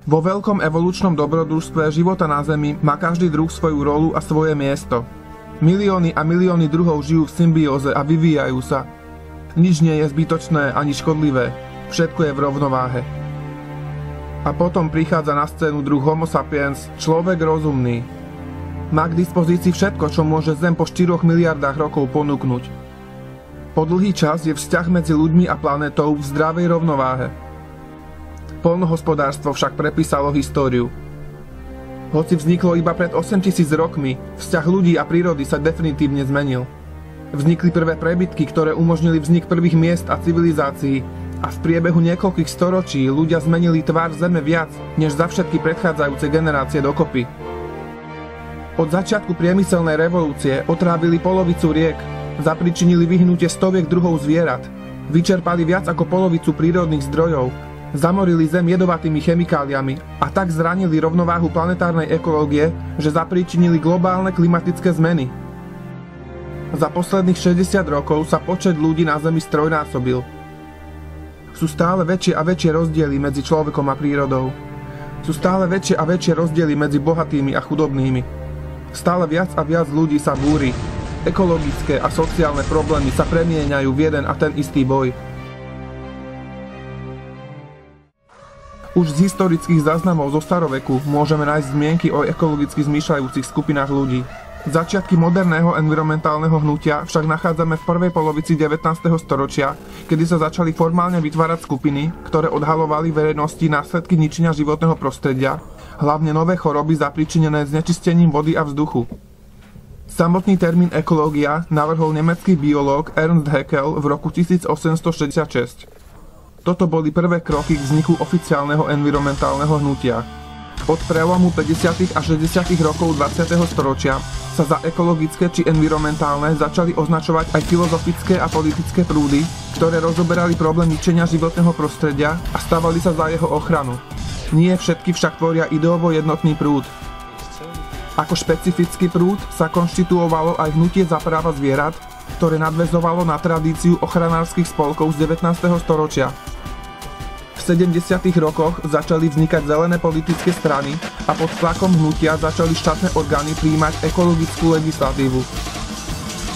Vo veľkom evolučnom dobrodružstve života na Zemi má každý druh svoju rolu a svoje miesto. Milióny a milióny druhov žijú v symbióze a vyvíjajú sa. Nič nie je zbytočné ani škodlivé, všetko je v rovnováhe. A potom prichádza na scénu druh Homo sapiens, človek rozumný. Má k dispozícii všetko, čo môže Zem po 4 miliardách rokov ponúknuť. Po dlhý čas je vzťah medzi ľuďmi a planetou v zdravej rovnováhe. Poľnohospodárstvo však prepísalo históriu. Hoci vzniklo iba pred 8000 rokmi, vzťah ľudí a prírody sa definitívne zmenil. Vznikli prvé prebytky, ktoré umožnili vznik prvých miest a civilizácií, a v priebehu niekoľkých storočí ľudia zmenili tvár Zeme viac, než za všetky predchádzajúce generácie dokopy. Od začiatku priemyselnej revolúcie otrávili polovicu riek, zapričinili vyhnutie stoviek druhov zvierat, vyčerpali viac ako polovicu prírodných zdrojov, zamorili Zem jedovatými chemikáliami a tak zranili rovnováhu planetárnej ekológie, že zapríčinili globálne klimatické zmeny. Za posledných 60 rokov sa počet ľudí na Zemi strojnásobil. Sú stále väčšie a väčšie rozdiely medzi človekom a prírodou. Sú stále väčšie a väčšie rozdiely medzi bohatými a chudobnými. Stále viac a viac ľudí sa búri. Ekologické a sociálne problémy sa premieňajú v jeden a ten istý boj. Už z historických záznamov zo staroveku môžeme nájsť zmienky o ekologicky zmýšľajúcich skupinách ľudí. Začiatky moderného environmentálneho hnutia však nachádzame v prvej polovici 19. storočia, kedy sa začali formálne vytvárať skupiny, ktoré odhalovali verejnosti následky ničenia životného prostredia, hlavne nové choroby zapričinené znečistením vody a vzduchu. Samotný termín ekológia navrhol nemecký biológ Ernst Haeckel v roku 1866. Toto boli prvé kroky k vzniku oficiálneho environmentálneho hnutia. Od prelomu 50. a 60. rokov 20. storočia sa za ekologické či environmentálne začali označovať aj filozofické a politické prúdy, ktoré rozoberali problém ničenia životného prostredia a stavali sa za jeho ochranu. Nie všetky však tvoria ideovo jednotný prúd. Ako špecifický prúd sa konštituovalo aj hnutie za práva zvierat, ktoré nadväzovalo na tradíciu ochranárskych spolkov z 19. storočia. V 70. rokoch začali vznikať zelené politické strany a pod tlakom hnutia začali štátne orgány prijímať ekologickú legislatívu.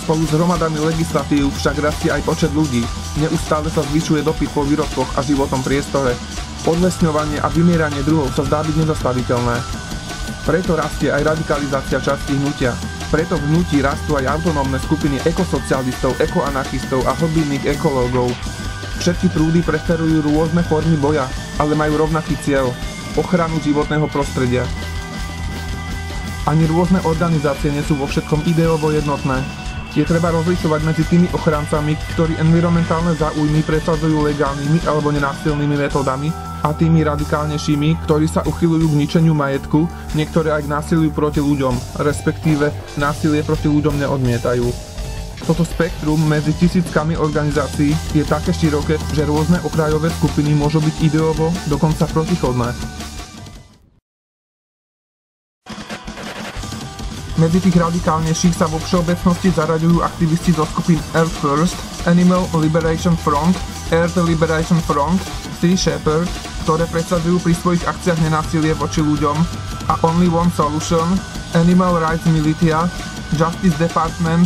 Spolu s hromadami legislatív však rastie aj počet ľudí, neustále sa zvyšuje dopyt po výrobkoch a životnom priestore. Odlesňovanie a vymieranie druhov sa zdá byť nezastaviteľné. Preto rastie aj radikalizácia častí hnutia. Preto v hnutí rastú aj autonómne skupiny ekosocialistov, ekoanarchistov a hobbyjných ekológov. Všetky prúdy preferujú rôzne formy boja, ale majú rovnaký cieľ – ochranu životného prostredia. Ani rôzne organizácie nie sú vo všetkom ideovo jednotné. Je treba rozlišovať medzi tými ochrancami, ktorí environmentálne záujmy presadzujú legálnymi alebo nenásilnými metódami, a tými radikálnejšími, ktorí sa uchyľujú k ničeniu majetku, niektoré aj k násiliu proti ľuďom, respektíve násilie proti ľuďom neodmietajú. Toto spektrum medzi tisíckami organizácií je také široké, že rôzne okrajové skupiny môžu byť ideovo dokonca protichodné. Medzi tých radikálnejších sa vo všeobecnosti zaraďujú aktivisti zo skupín Earth First, Animal Liberation Front, Earth Liberation Front, Sea Shepherd, ktoré presadzujú pri svojich akciách nenásilie voči ľuďom, a Only One Solution, Animal Rights Militia, Justice Department,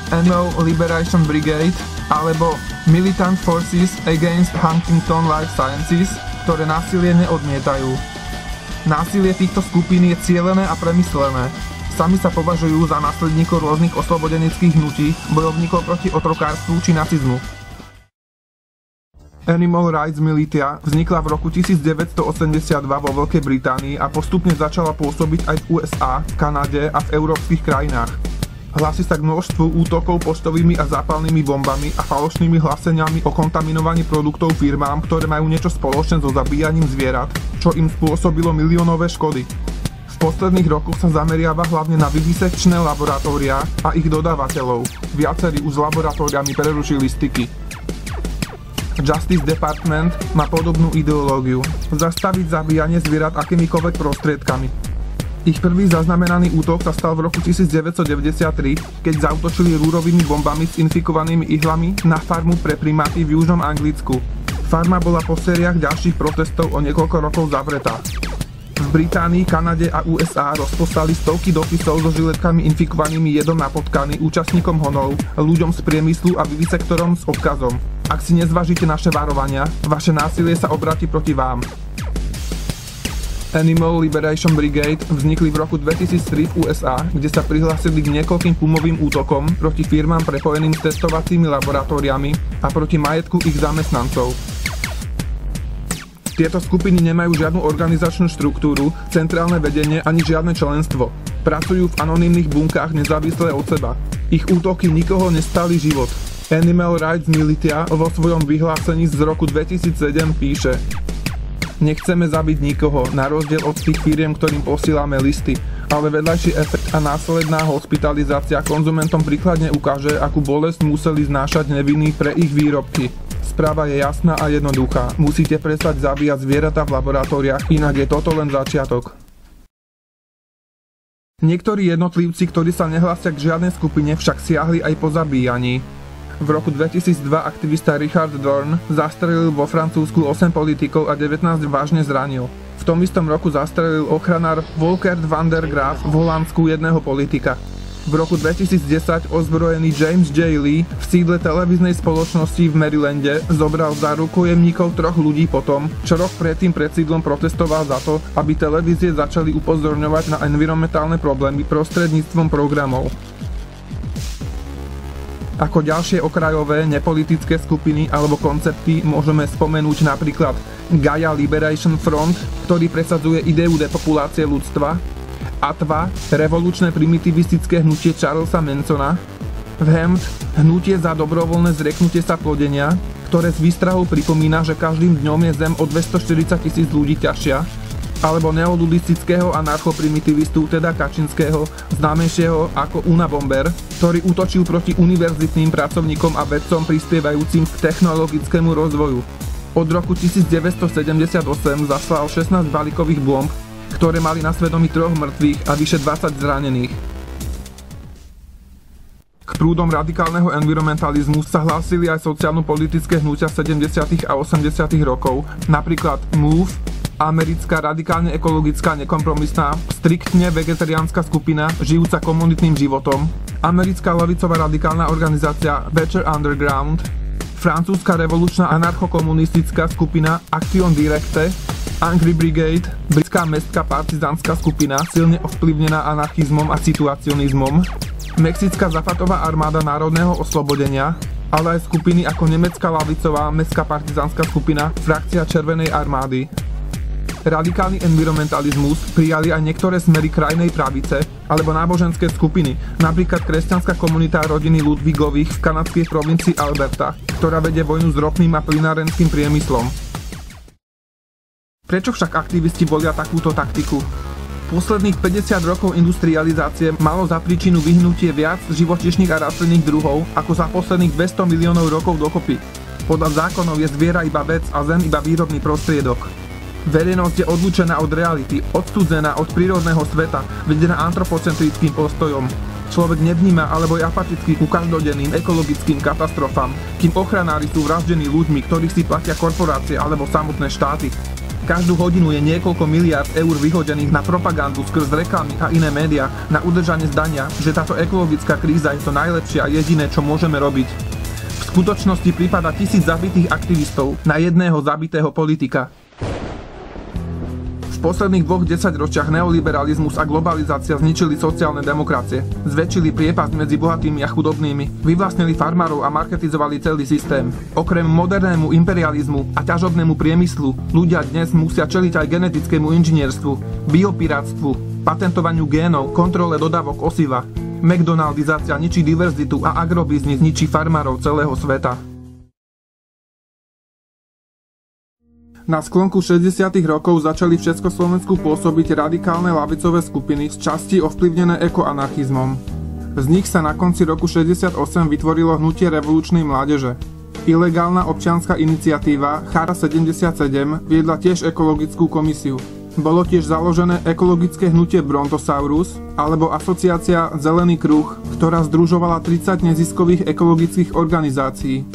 Animal Liberation Brigade alebo Militant Forces Against Huntington Life Sciences, ktoré násilie neodmietajú. Násilie týchto skupín je cielené a premyslené. Sami sa považujú za následníkov rôznych oslobodeneckých hnutí, bojovníkov proti otrokárstvu či nacizmu. Animal Rights Militia vznikla v roku 1982 vo Veľkej Británii a postupne začala pôsobiť aj v USA, Kanade a v európskych krajinách. Hlási sa k množstvu útokov poštovými a zápalnými bombami a falošnými hláseniami o kontaminovaní produktov firmám, ktoré majú niečo spoločné so zabíjaním zvierat, čo im spôsobilo miliónové škody. V posledných rokoch sa zameriava hlavne na vivisekčné laboratóriá a ich dodávateľov. Viacerí už s laboratóriami prerušili styky. Justice Department má podobnú ideológiu. Zastaviť zabíjanie zvierat akýmikoľvek prostriedkami. Ich prvý zaznamenaný útok sa stal v roku 1993, keď zaútočili rúrovými bombami s infikovanými ihlami na farmu pre primáty v južnom Anglicku. Farma bola po sériách ďalších protestov o niekoľko rokov zavretá. V Británii, Kanade a USA rozposlali stovky dopisov so žiletkami infikovanými jedom na potkany účastníkom honov, ľuďom z priemyslu a vivisektorom s odkazom: ak si nezvážite naše varovania, vaše násilie sa obráti proti vám. Animal Liberation Brigade vznikli v roku 2003 v USA, kde sa prihlásili k niekoľkým pumovým útokom proti firmám prepojeným s testovacími laboratóriami a proti majetku ich zamestnancov. Tieto skupiny nemajú žiadnu organizačnú štruktúru, centrálne vedenie ani žiadne členstvo. Pracujú v anonymných bunkách nezávisle od seba. Ich útoky nikoho nestáli život. Animal Rights Militia vo svojom vyhlásení z roku 2007 píše: nechceme zabiť nikoho, na rozdiel od tých firiem, ktorým posílame listy, ale vedľajší efekt a následná hospitalizácia konzumentom príkladne ukáže, akú bolesť museli znášať nevinní pre ich výrobky. Správa je jasná a jednoduchá. Musíte prestať zabíjať zvieratá v laboratóriách, inak je toto len začiatok. Niektorí jednotlivci, ktorí sa nehlásia k žiadnej skupine, však siahli aj po zabíjaní. V roku 2002 aktivista Richard Dorn zastrelil vo Francúzsku 8 politikov a 19 vážne zranil. V tom istom roku zastrelil ochranár Volkert van der Graaf v Holandsku jedného politika. V roku 2010 ozbrojený James J. Lee v sídle televíznej spoločnosti v Marylande zobral za rukojemníkov 3 ľudí potom, čo rok predtým pred sídlom protestoval za to, aby televízie začali upozorňovať na environmentálne problémy prostredníctvom programov. Ako ďalšie okrajové, nepolitické skupiny alebo koncepty môžeme spomenúť napríklad Gaia Liberation Front, ktorý presadzuje ideu depopulácie ľudstva, ATVA, revolučné primitivistické hnutie Charlesa Mansona, VHEMT, hnutie za dobrovoľné zrieknutie sa plodenia, ktoré s výstrahou pripomína, že každým dňom je Zem o 240 000 ľudí ťažšia, alebo neoludistického anarchoprimitivistu teda Kačinského, známejšieho ako Unabomber, ktorý útočil proti univerzitným pracovníkom a vedcom prispievajúcim k technologickému rozvoju. Od roku 1978 zaslal 16 balíkových bomb, ktoré mali na svedomí 3 mŕtvych a vyše 20 zranených. K prúdom radikálneho environmentalizmu sa hlásili aj sociálno-politické hnutia 70. a 80. rokov, napríklad MOVE, americká radikálne ekologická nekompromisná, striktne vegetariánska skupina žijúca komunitným životom, americká ľavicová radikálna organizácia Better Underground, francúzska revolučná anarchokomunistická skupina Action Directe, Angry Brigade, britská mestská partizánska skupina silne ovplyvnená anarchizmom a situacionizmom, mexická Zapatová armáda národného oslobodenia, ale aj skupiny ako nemecká ľavicová mestská partizánska skupina Frakcia Červenej armády. Radikálny environmentalizmus prijali aj niektoré smery krajnej pravice alebo náboženské skupiny, napríklad kresťanská komunita rodiny Ludwigových v kanadskej provincii Alberta, ktorá vedie vojnu s ropným a plynárenským priemyslom. Prečo však aktivisti volia takúto taktiku? Posledných 50 rokov industrializácie malo za príčinu vyhnutie viac živočíšnych a rastlinných druhov ako za posledných 200 miliónov rokov dokopy. Podľa zákonov je zviera iba vec a zem iba výrobný prostriedok. Verejnosť je odlúčená od reality, odcudzená od prírodného sveta, vedená antropocentrickým postojom. Človek nevníma alebo je apatický ku každodenným ekologickým katastrofám, kým ochranári sú vraždení ľuďmi, ktorých si platia korporácie alebo samotné štáty. Každú hodinu je niekoľko miliárd eur vyhodených na propagandu skrz reklamy a iné médiá na udržanie zdania, že táto ekologická kríza je to najlepšie a jediné, čo môžeme robiť. V skutočnosti prípada 1000 zabitých aktivistov na jedného zabitého politika. V posledných 2 desaťročiach neoliberalizmus a globalizácia zničili sociálne demokracie, zväčšili priepasť medzi bohatými a chudobnými, vyvlastnili farmárov a marketizovali celý systém. Okrem modernému imperializmu a ťažobnému priemyslu ľudia dnes musia čeliť aj genetickému inžinierstvu, biopiráctvu, patentovaniu génov, kontrole dodávok osiva. McDonaldizácia ničí diverzitu a agrobiznis ničí farmárov celého sveta. Na sklonku 60. rokov začali v Československu pôsobiť radikálne ľavicové skupiny z časti ovplyvnené ekoanarchizmom. Z nich sa na konci roku 68 vytvorilo hnutie revolučnej mládeže. Ilegálna občianska iniciatíva Chara 77 viedla tiež ekologickú komisiu. Bolo tiež založené ekologické hnutie Brontosaurus alebo asociácia Zelený kruh, ktorá združovala 30 neziskových ekologických organizácií.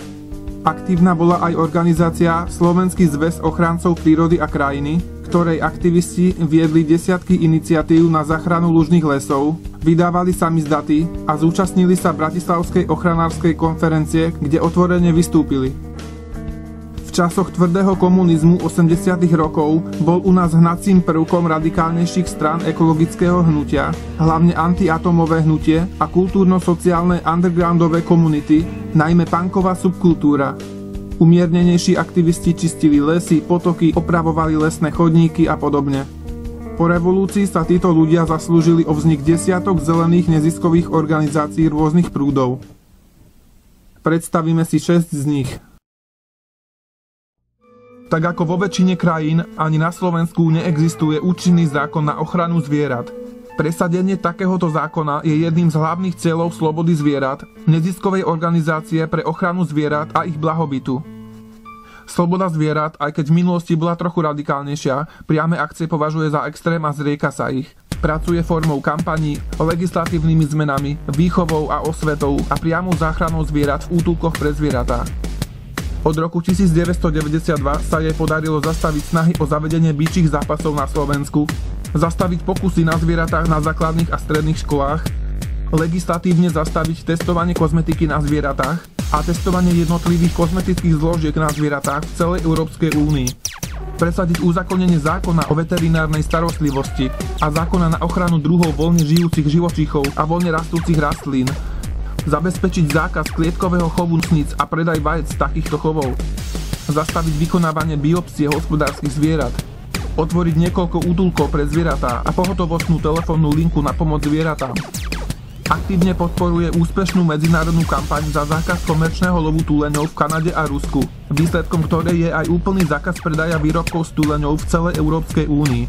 Aktívna bola aj organizácia Slovenský zväz ochrancov prírody a krajiny, ktorej aktivisti viedli desiatky iniciatív na záchranu lužných lesov, vydávali samizdaty a zúčastnili sa Bratislavskej ochranárskej konferencie, kde otvorene vystúpili. V časoch tvrdého komunizmu 80. rokov bol u nás hnacím prvkom radikálnejších strán ekologického hnutia, hlavne antiatomové hnutie a kultúrno-sociálne undergroundové komunity, najmä punková subkultúra. Umiernenejší aktivisti čistili lesy, potoky, opravovali lesné chodníky a podobne. Po revolúcii sa títo ľudia zaslúžili o vznik desiatok zelených neziskových organizácií rôznych prúdov. Predstavíme si 6 z nich. Tak ako vo väčšine krajín, ani na Slovensku neexistuje účinný zákon na ochranu zvierat. Presadenie takéhoto zákona je jedným z hlavných cieľov Slobody zvierat, neziskovej organizácie pre ochranu zvierat a ich blahobytu. Sloboda zvierat, aj keď v minulosti bola trochu radikálnejšia, priame akcie považuje za extrém a zrieka sa ich. Pracuje formou kampaní, legislatívnymi zmenami, výchovou a osvetou a priamou záchranou zvierat v útulkoch pre zvieratá. Od roku 1992 sa jej podarilo zastaviť snahy o zavedenie bičích zápasov na Slovensku, zastaviť pokusy na zvieratách na základných a stredných školách, legislatívne zastaviť testovanie kozmetiky na zvieratách a testovanie jednotlivých kozmetických zložiek na zvieratách v celej Európskej únii. Presadiť uzákonenie zákona o veterinárnej starostlivosti a zákona na ochranu druhov voľne žijúcich živočíchov a voľne rastúcich rastlín. Zabezpečiť zákaz klietkového chovu sníc a predaj vajec z takýchto chovov. Zastaviť vykonávanie biopsie hospodárskych zvierat. Otvoriť niekoľko útulkov pre zvieratá a pohotovostnú telefónnu linku na pomoc zvieratám. Aktívne podporuje úspešnú medzinárodnú kampaň za zákaz komerčného lovu tuleňov v Kanade a Rusku, výsledkom ktorej je aj úplný zákaz predaja výrobkov z tuleňov v celej Európskej únii.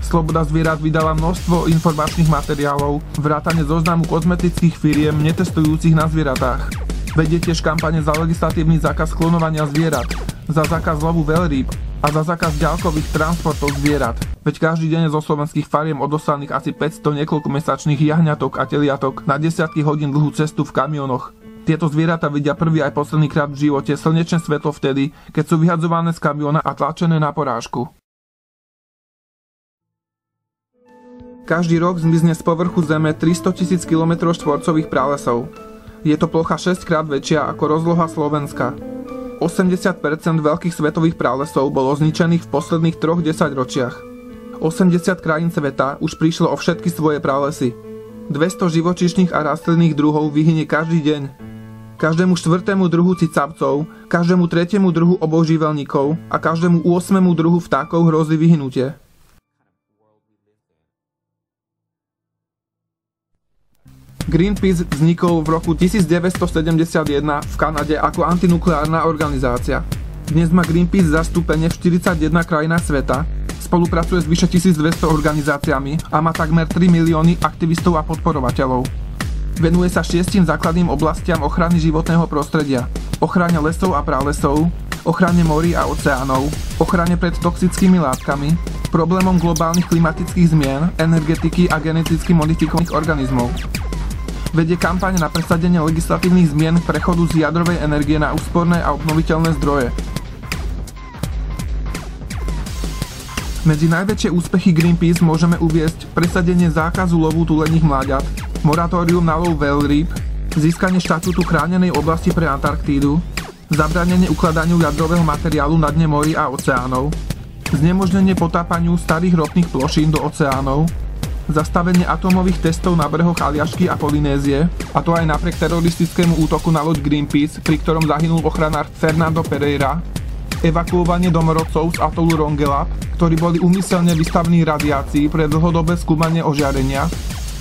Sloboda zvierat vydala množstvo informačných materiálov, vrátane zoznamu kozmetických firiem netestujúcich na zvieratách. Vedie tiež kampane za legislatívny zákaz klonovania zvierat, za zákaz lovu veľrýb a za zákaz ďalkových transportov zvierat. Veď každý deň zo slovenských fariem odoslaných asi 500 niekoľkomesačných jahňatok a teliatok na desiatky hodín dlhú cestu v kamionoch. Tieto zvieratá vidia prvý aj posledný krát v živote slnečné svetlo vtedy, keď sú vyhadzované z kamiona a tlačené na porážku. Každý rok zmizne z povrchu Zeme 300 000 km² pralesov. Je to plocha 6 krát väčšia ako rozloha Slovenska. 80% veľkých svetových pralesov bolo zničených v posledných 3 desaťročiach. 80 krajín sveta už prišlo o všetky svoje pralesy. 200 živočíšnych a rastlinných druhov vyhynie každý deň. Každému 4. druhu cicavcov, každému 3. druhu obojživelníkov a každému 8. druhu vtákov hrozí vyhynutie. Greenpeace vznikol v roku 1971 v Kanade ako antinukleárna organizácia. Dnes má Greenpeace zastúpenie v 41 krajinách sveta, spolupracuje s vyše 1200 organizáciami a má takmer 3 milióny aktivistov a podporovateľov. Venuje sa 6 základným oblastiam ochrany životného prostredia, ochrane lesov a pralesov, ochrane morí a oceánov, ochrane pred toxickými látkami, problémom globálnych klimatických zmien, energetiky a geneticky modifikovaných organizmov. Vedie kampaň na presadenie legislatívnych zmien prechodu z jadrovej energie na úsporné a obnoviteľné zdroje. Medzi najväčšie úspechy Greenpeace môžeme uviesť presadenie zákazu lovu tuleních mláďat, moratórium na lov veľrýb, získanie štatútu chránenej oblasti pre Antarktídu, zabránenie ukladaniu jadrového materiálu na dne morí a oceánov, znemožnenie potápaniu starých ropných plošín do oceánov, zastavenie atómových testov na brehoch Aliašky a Polynézie, a to aj napriek teroristickému útoku na loď Greenpeace, pri ktorom zahynul ochranár Fernando Pereira, evakuovanie domorodcov z atolu Rongelap, ktorí boli úmyselne vystavení radiácii pre dlhodobé skúmanie ožiarenia,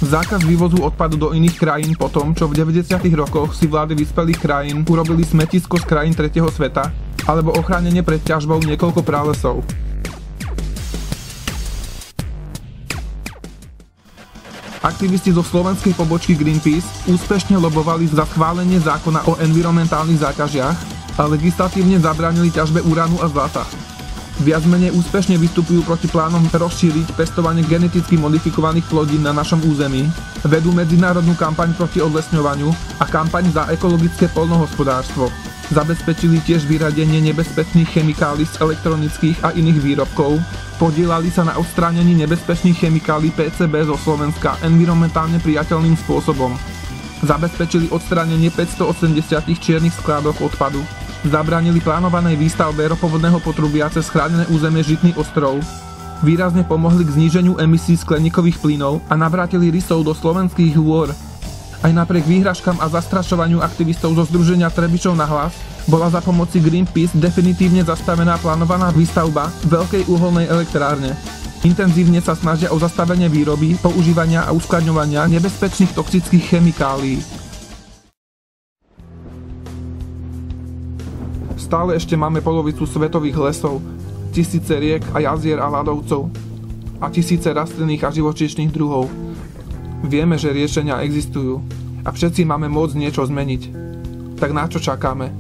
zákaz vývozu odpadu do iných krajín po tom, čo v 90. rokoch si vlády vyspelých krajín urobili smetisko z krajín tretieho sveta, alebo ochránenie pred ťažbou niekoľko pralesov. Aktivisti zo slovenskej pobočky Greenpeace úspešne lobovali za schválenie zákona o environmentálnych záťažiach a legislatívne zabránili ťažbe uránu a zlata. Viac menej úspešne vystupujú proti plánom rozšíriť pestovanie geneticky modifikovaných plodín na našom území, vedú medzinárodnú kampaň proti odlesňovaniu a kampaň za ekologické poľnohospodárstvo. Zabezpečili tiež vyradenie nebezpečných chemikálií z elektronických a iných výrobkov, podieľali sa na odstránení nebezpečných chemikálií PCB zo Slovenska environmentálne priateľným spôsobom. Zabezpečili odstránenie 580 čiernych skládok odpadu, zabránili plánovanej výstavbe ropovodného potrubia cez chránené územie Žitný ostrov, výrazne pomohli k zníženiu emisí skleníkových plynov a navrátili rysov do slovenských hôr. Aj napriek výhražkám a zastrašovaniu aktivistov zo združenia Trebišov na hlas bola za pomoci Greenpeace definitívne zastavená plánovaná výstavba veľkej uholnej elektrárne. Intenzívne sa snažia o zastavenie výroby, používania a uskladňovania nebezpečných toxických chemikálií. Stále ešte máme polovicu svetových lesov, tisíce riek a jazier a ľadovcov a tisíce rastlinných a živočíšnych druhov. Vieme, že riešenia existujú a všetci máme môcť niečo zmeniť. Tak na čo čakáme?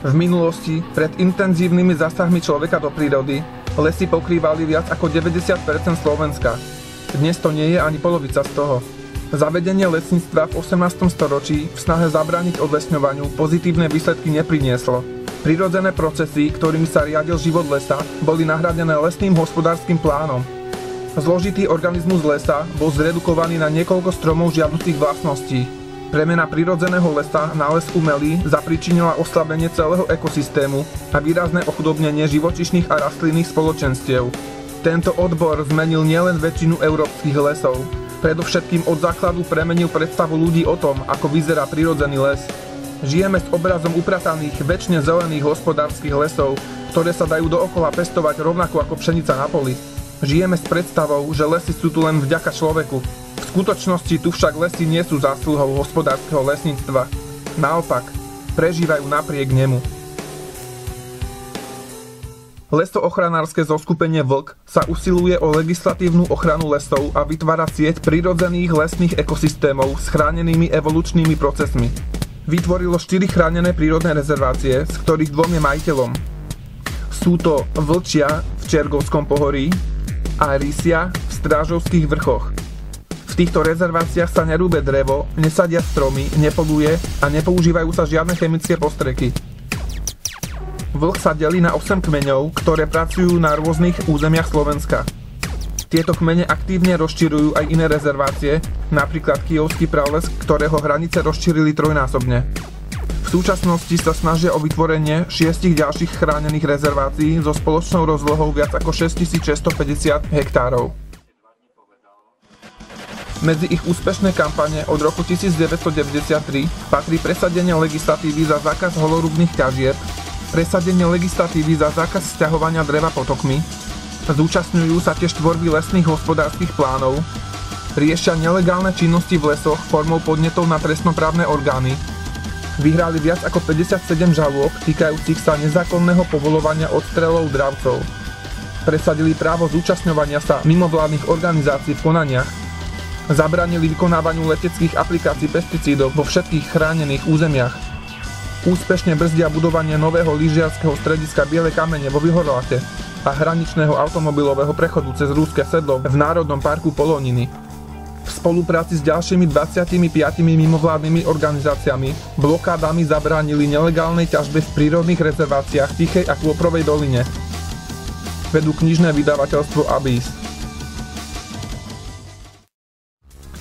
V minulosti, pred intenzívnymi zásahmi človeka do prírody, lesy pokrývali viac ako 90% Slovenska. Dnes to nie je ani polovica z toho. Zavedenie lesníctva v 18. storočí v snahe zabrániť odlesňovaniu pozitívne výsledky neprinieslo. Prirodzené procesy, ktorými sa riadil život lesa, boli nahradené lesným hospodárskym plánom. Zložitý organizmus lesa bol zredukovaný na niekoľko stromov žiaducich vlastností. Premena prirodzeného lesa na les umelý zapričinila oslabenie celého ekosystému a výrazné ochudobnenie živočíšnych a rastlinných spoločenstiev. Tento odbor zmenil nielen väčšinu európskych lesov, predovšetkým od základu premenil predstavu ľudí o tom, ako vyzerá prirodzený les. Žijeme s obrazom uprataných, večne zelených hospodárskych lesov, ktoré sa dajú dookola pestovať rovnako ako pšenica na poli. Žijeme s predstavou, že lesy sú tu len vďaka človeku. V skutočnosti tu však lesy nie sú zásluhou hospodárskeho lesníctva. Naopak, prežívajú napriek nemu. Lesoochranárske zoskupenie Vlk sa usiluje o legislatívnu ochranu lesov a vytvára sieť prirodzených lesných ekosystémov s chránenými evolučnými procesmi. Vytvorilo 4 chránené prírodné rezervácie, z ktorých 2 je majiteľom. Sú to Vlčia v Čergovskom pohorí a Rysia v Strážovských vrchoch. V týchto rezerváciách sa nerúbe drevo, nesadia stromy, nepoluje a nepoužívajú sa žiadne chemické postreky. Vlk sa delí na 8 kmeňov, ktoré pracujú na rôznych územiach Slovenska. Tieto kmene aktívne rozširujú aj iné rezervácie, napríklad Kyjovský prales, ktorého hranice rozšírili trojnásobne. V súčasnosti sa snažia o vytvorenie 6 ďalších chránených rezervácií so spoločnou rozlohou viac ako 6650 hektárov. Medzi ich úspešné kampane od roku 1993 patrí presadenie legislatívy za zákaz holorúbnych ťažieb, presadenie legislatívy za zákaz sťahovania dreva potokmi, zúčastňujú sa tiež tvorby lesných hospodárskych plánov, riešia nelegálne činnosti v lesoch formou podnetov na trestnoprávne orgány, vyhrali viac ako 57 žalôb týkajúcich sa nezákonného povoľovania odstrelov dravcov, presadili právo zúčastňovania sa mimovládnych organizácií v konaniach, zabránili vykonávaniu leteckých aplikácií pesticídov vo všetkých chránených územiach. Úspešne brzdia budovanie nového lyžiarskeho strediska Biele kamene vo Vyhorlate a hraničného automobilového prechodu cez Ruské sedlo v Národnom parku Poloniny. V spolupráci s ďalšími 25 mimovládnymi organizáciami blokádami zabránili nelegálnej ťažbe v prírodných rezerváciách Tichej a Kôprovej doline. Vedú knižné vydavateľstvo Abyss.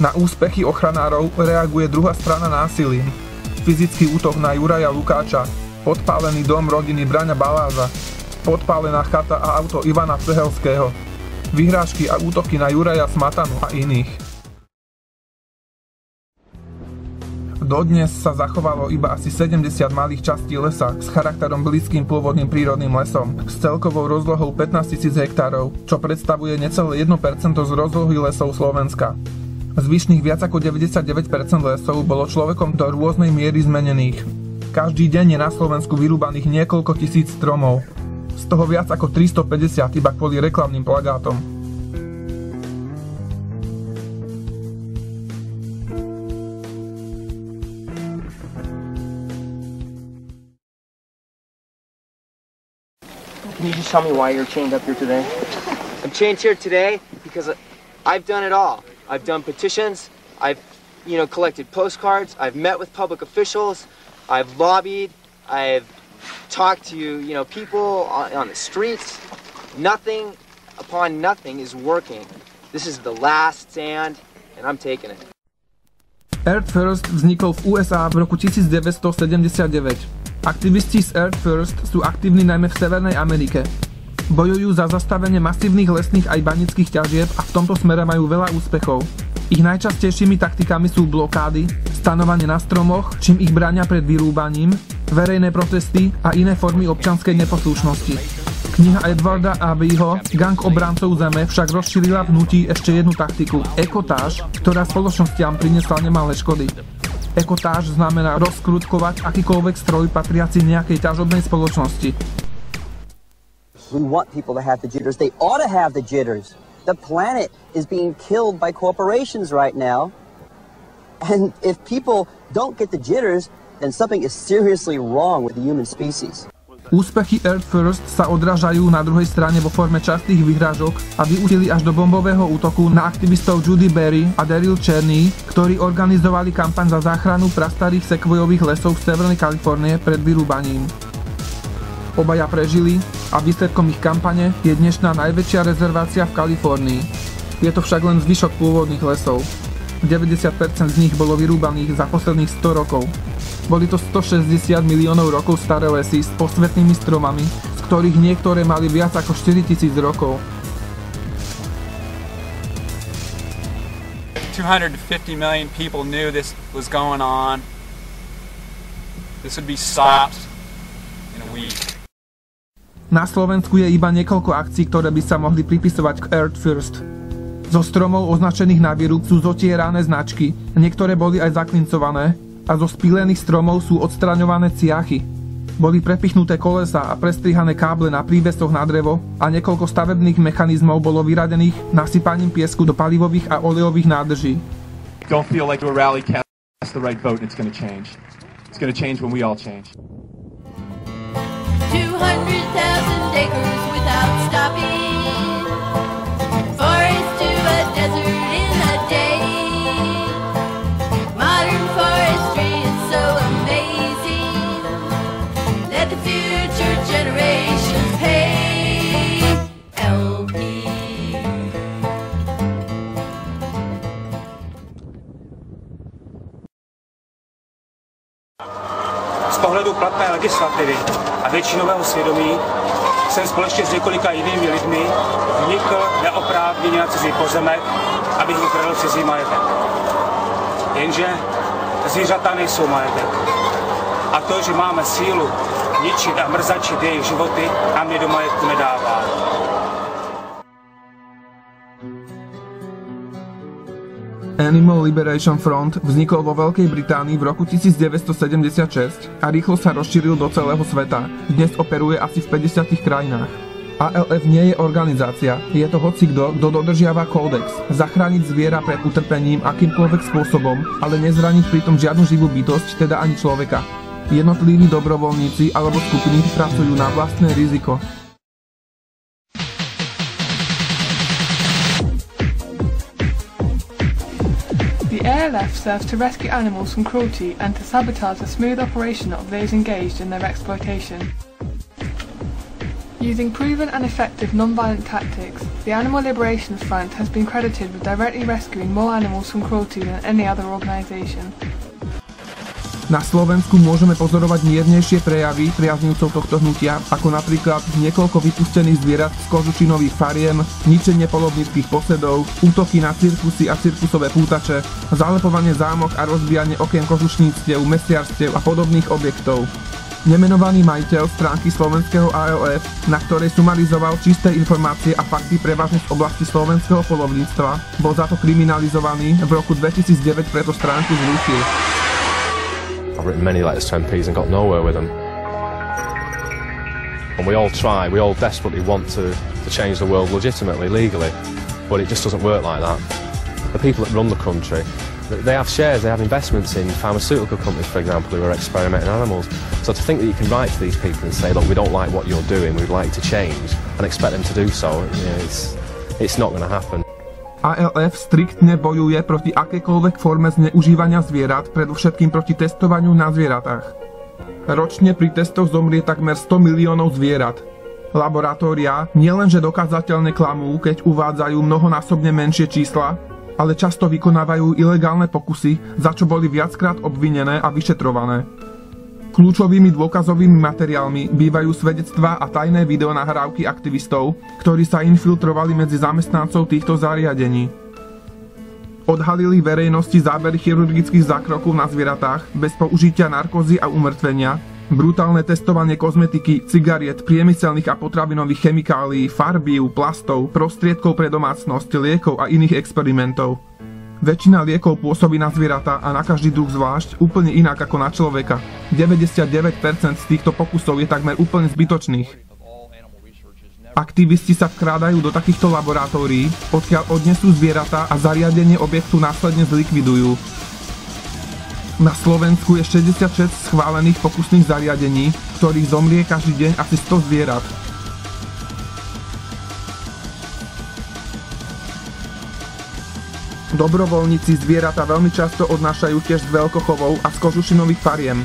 Na úspechy ochranárov reaguje druhá strana násilím. Fyzický útok na Juraja Lukáča, podpálený dom rodiny Braňa Baláža, podpálená chata a auto Ivana Cehelského, vyhrážky a útoky na Juraja Smatanu a iných. Dodnes sa zachovalo iba asi 70 malých častí lesa s charakterom blízkym pôvodným prírodným lesom s celkovou rozlohou 15 000 hektárov, čo predstavuje necelé 1% z rozlohy lesov Slovenska. Zvyšných viac ako 99% lesov bolo človekom do rôznej miery zmenených. Každý deň je na Slovensku vyrúbaných niekoľko tisíc stromov. Z toho viac ako 350 iba kvôli reklamným plagátom. Can you just tell me why you're chained up here today? I'm chained here today because I've done it all. I've done petitions, I've collected postcards, I've met with public officials, I've lobbied, I've talked to people on the streets. Nothing upon nothing is working. This is the last stand and I'm taking it. Earth First vznikol v USA v roku 1979. Aktivisti z Earth First sú aktívni najmä v Severnej Amerike. Bojujú za zastavenie masívnych lesných aj banických ťažieb a v tomto smere majú veľa úspechov. Ich najčastejšími taktikami sú blokády, stanovanie na stromoch, čím ich bránia pred vyrúbaním, verejné protesty a iné formy občianskej neposlušnosti. Kniha Edwarda Abbeyho Gang obrancov zeme však rozšírila v hnutí ešte jednu taktiku – ekotáž, ktorá spoločnostiam priniesla nemalé škody. Ekotáž znamená rozkrutkovať akýkoľvek stroj patriaci nejakej ťažobnej spoločnosti. We want people to have the jitters. They ought to have the jitters. The planet is being killed by corporations right now. And if people don't get the jitters, then something is seriously wrong with the human species. Úspechy Earth First sa odrážajú na druhej strane vo forme častých vyhrážok a vyústili až do bombového útoku na aktivistov Judy Berry a Daryl Cheney, ktorí organizovali kampaň za záchranu prastarých sekvojových lesov v Severnej Kalifornie pred vyrúbaním. Obaja prežili a výsledkom ich kampane je dnešná najväčšia rezervácia v Kalifornii. Je to však len zvyšok pôvodných lesov. 90% z nich bolo vyrúbaných za posledných 100 rokov. Boli to 160 miliónov rokov staré lesy s posvetnými stromami, z ktorých niektoré mali viac ako 4000 rokov. 250 million people knew this was going on. This would be stopped in a week. Na Slovensku je iba niekoľko akcií, ktoré by sa mohli pripisovať k Earth First. Zo stromov označených na výrub sú zotierané značky, niektoré boli aj zaklincované a zo spílených stromov sú odstraňované ciachy. Boli prepichnuté kolesá a prestrihané káble na prívesoch na drevo a niekoľko stavebných mechanizmov bolo vyradených nasypaním piesku do palivových a olejových nádrží. Don't feel like a rally cast the right vote and it's going to change. It's going to change when we all change. 200,000 acres without stopping, forest to a desert in a day. Modern forestry is so amazing. Let the future generations pay. LP. Z pohledu platné legislativy a většinového svědomí jsem společně s několika jinými lidmi vnikl neoprávněně na cizí pozemek, abych ukradl cizí majetek. Jenže zvířata nejsou majetek. A to, že máme sílu ničit a mrzačit jejich životy, nám je do majetku nedává. Animal Liberation Front vznikol vo Veľkej Británii v roku 1976 a rýchlo sa rozšíril do celého sveta. Dnes operuje asi v 50 krajinách. ALF nie je organizácia, je to hocikdo, kto dodržiava kódex. Zachrániť zviera pred utrpením akýmkoľvek spôsobom, ale nezraniť pritom žiadnu živú bytosť, teda ani človeka. Jednotliví dobrovoľníci alebo skupiny pracujú na vlastné riziko. The ALF serves to rescue animals from cruelty and to sabotage the smooth operation of those engaged in their exploitation. Using proven and effective non-violent tactics, the Animal Liberation Front has been credited with directly rescuing more animals from cruelty than any other organisation. Na Slovensku môžeme pozorovať miernejšie prejavy priaznivcov tohto hnutia, ako napríklad niekoľko vypustených zvierat z kožušinových fariem, ničenie polovníckych posedov, útoky na cirkusy a cirkusové pútače, zalepovanie zámok a rozbijanie okien kožušníctiev, mesiarstiev a podobných objektov. Nemenovaný majiteľ stránky slovenského ALF, na ktorej sumarizoval čisté informácie a fakty prevažne z oblasti slovenského polovníctva, bol za to kriminalizovaný, v roku 2009 preto stránku zrušil. I've written many letters to MPs and got nowhere with them. And we all try, we all desperately want to change the world legitimately, legally, but it just doesn't work like that. The people that run the country, they have shares, they have investments in pharmaceutical companies, for example, who are experimenting animals. So to think that you can write to these people and say, look, we don't like what you're doing, we'd like to change, and expect them to do so, it's not going to happen. ALF striktne bojuje proti akékoľvek forme zneužívania zvierat, predovšetkým proti testovaniu na zvieratách. Ročne pri testoch zomrie takmer 100 miliónov zvierat. Laboratóriá nielenže dokázateľne klamú, keď uvádzajú mnohonásobne menšie čísla, ale často vykonávajú ilegálne pokusy, za čo boli viackrát obvinené a vyšetrované. Kľúčovými dôkazovými materiálmi bývajú svedectvá a tajné videonahrávky aktivistov, ktorí sa infiltrovali medzi zamestnancov týchto zariadení. Odhalili verejnosti zábery chirurgických zákrokov na zvieratách bez použitia narkózy a umrtvenia, brutálne testovanie kozmetiky, cigariet, priemyselných a potravinových chemikálií, farbív, plastov, prostriedkov pre domácnosť, liekov a iných experimentov. Väčšina liekov pôsobí na zvieratá a na každý druh zvlášť úplne inak ako na človeka. 99% z týchto pokusov je takmer úplne zbytočných. Aktivisti sa vkrádajú do takýchto laboratórií, odkiaľ odnesú zvieratá a zariadenie objektu následne zlikvidujú. Na Slovensku je 66 schválených pokusných zariadení, v ktorých zomrie každý deň asi 100 zvierat. Dobrovoľníci zvieratá veľmi často odnášajú tiež z veľkochovov a z kožušinových fariem.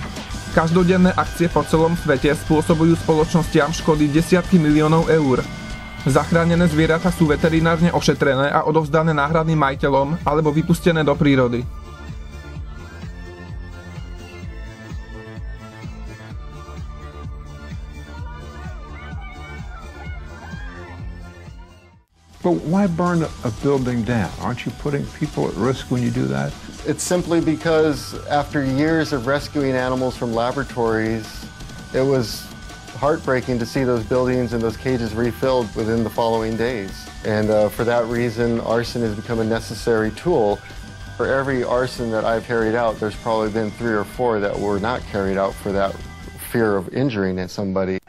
Každodenné akcie po celom svete spôsobujú spoločnostiam škody desiatky miliónov eur. Zachránené zvieratá sú veterinárne ošetrené a odovzdané náhradným majiteľom alebo vypustené do prírody. But why burn a building down? Aren't you putting people at risk when you do that? It's simply because after years of rescuing animals from laboratories, it was heartbreaking to see those buildings and those cages refilled within the following days. And for that reason, arson has become a necessary tool. For every arson that I've carried out, there's probably been 3 or 4 that were not carried out for that fear of injuring somebody.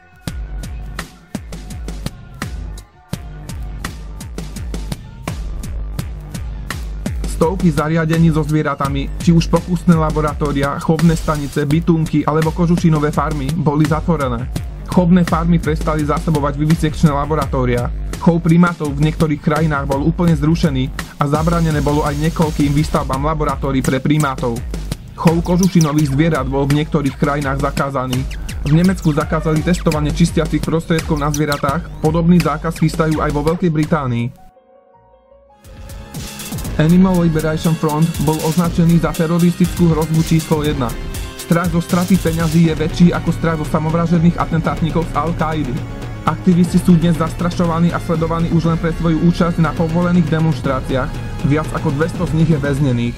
Stovky zariadení so zvieratami, či už pokusné laboratória, chovné stanice, bytunky alebo kožušinové farmy, boli zatvorené. Chovné farmy prestali zásobovať vivisekčné laboratória. Chov primátov v niektorých krajinách bol úplne zrušený a zabranené bolo aj niekoľkým výstavbám laboratórií pre primátov. Chov kožušinových zvierat bol v niektorých krajinách zakázaný. V Nemecku zakázali testovanie čistiacich prostriedkov na zvieratách, podobný zákaz chystajú aj vo Veľkej Británii. Animal Liberation Front bol označený za teroristickú hrozbu číslo 1. Strach zo straty peňazí je väčší ako strach zo samovražedných atentátnikov z Al-Kaidy. Aktivisti sú dnes zastrašovaní a sledovaní už len pre svoju účasť na povolených demonštráciách. Viac ako 200 z nich je väznených.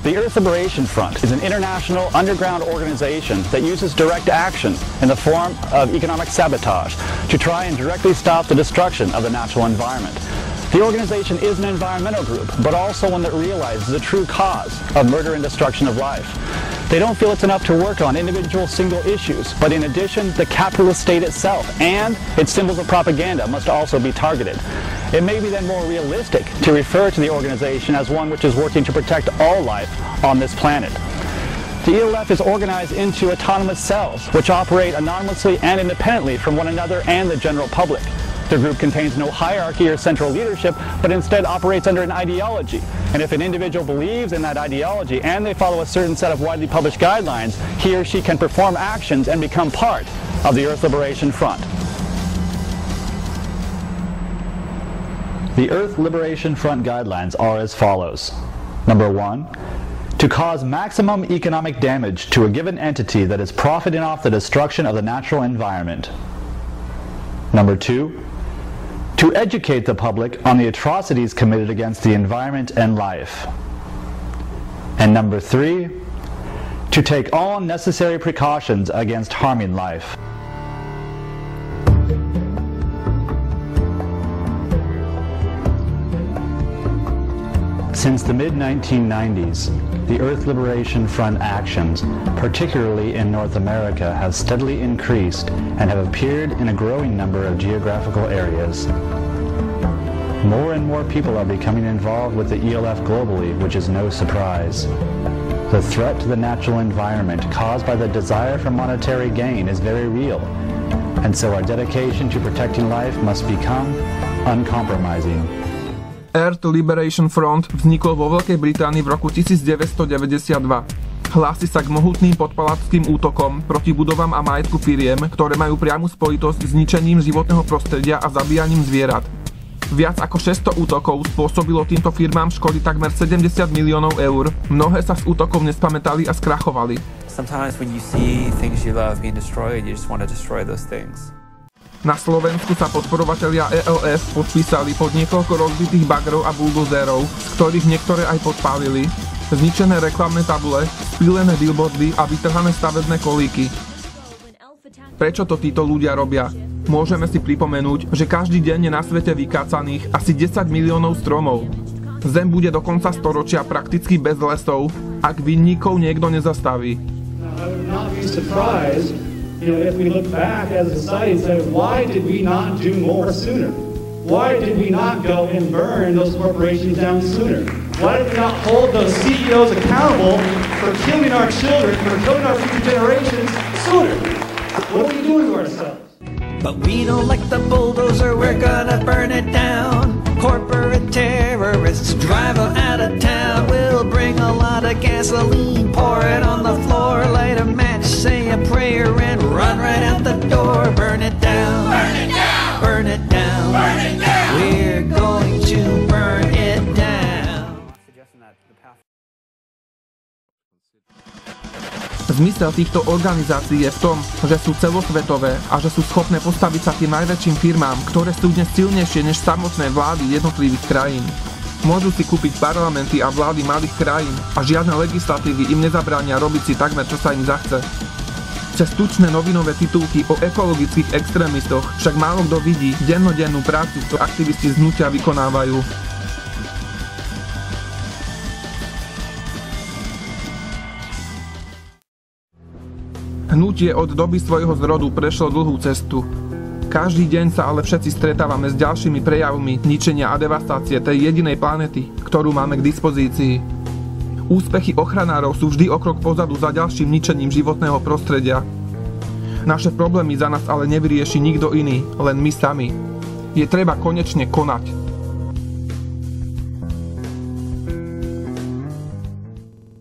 The Earth Liberation Front is an international underground organization that uses direct action in the form of economic sabotage to try and directly stop the destruction of the natural environment. The organization is an environmental group, but also one that realizes the true cause of murder and destruction of life. They don't feel it's enough to work on individual single issues, but in addition, the capitalist state itself and its symbols of propaganda must also be targeted. It may be then more realistic to refer to the organization as one which is working to protect all life on this planet. The ELF is organized into autonomous cells, which operate anonymously and independently from one another and the general public. The group contains no hierarchy or central leadership, but instead operates under an ideology. And if an individual believes in that ideology and they follow a certain set of widely published guidelines, he or she can perform actions and become part of the Earth Liberation Front. The Earth Liberation Front guidelines are as follows. Number 1, to cause maximum economic damage to a given entity that is profiting off the destruction of the natural environment. Number 2, to educate the public on the atrocities committed against the environment and life. And number 3, to take all necessary precautions against harming life. Since the mid-1990s, the Earth Liberation Front actions, particularly in North America, have steadily increased and have appeared in a growing number of geographical areas. More and more people are becoming involved with the ELF globally, which is no surprise. The threat to the natural environment caused by the desire for monetary gain is very real, and so our dedication to protecting life must become uncompromising. Earth Liberation Front vznikol vo Veľkej Británii v roku 1992. Hlási sa k mohutným podpalackým útokom proti budovám a majetku firiem, ktoré majú priamu spojitosť s ničením životného prostredia a zabíjaním zvierat. Viac ako 600 útokov spôsobilo týmto firmám škody takmer 70 miliónov eur. Mnohé sa z útokov nespamätali a skrachovali. Sometimes when you see things you love being destroyed, you just want to destroy those things. Na Slovensku sa podporovatelia ELF podpísali pod niekoľko rozbitých bagrov a buldozerov, z ktorých niektoré aj podpálili, zničené reklamné tabule, spílené billboardy a vytrhané stavebné kolíky. Prečo to títo ľudia robia? Môžeme si pripomenúť, že každý deň je na svete vykácaných asi 10 miliónov stromov. Zem bude do konca storočia prakticky bez lesov, ak vinníkov niekto nezastaví. You know, if we look back as a society and say, why did we not do more sooner? Why did we not go and burn those corporations down sooner? Why did we not hold those CEOs accountable for killing our children, for killing our future generations sooner? What are we doing to ourselves? But we don't like the bulldozer, we're gonna burn it down. Corporate terrorists drive them out of town. We'll bring a lot of gasoline, pour it on the floor, light a match, say a prayer and run right out the door. Burn it down, burn it down, burn it down, burn it down. We're going to burn it down. Zmysel týchto organizácií je v tom, že sú celosvetové a že sú schopné postaviť sa tým najväčším firmám, ktoré sú dnes silnejšie než samotné vlády jednotlivých krajín. Môžu si kúpiť parlamenty a vlády malých krajín a žiadne legislatívy im nezabránia robiť si takmer, čo sa im zachce. Cez tučné novinové titulky o ekologických extrémistoch však málo kto vidí dennodennú prácu, ktorú aktivisti z hnutia vykonávajú. Hnutie od doby svojho zrodu prešlo dlhú cestu. Každý deň sa ale všetci stretávame s ďalšími prejavmi ničenia a devastácie tej jedinej planety, ktorú máme k dispozícii. Úspechy ochranárov sú vždy o krok pozadu za ďalším ničením životného prostredia. Naše problémy za nás ale nevyrieši nikto iný, len my sami. Je treba konečne konať.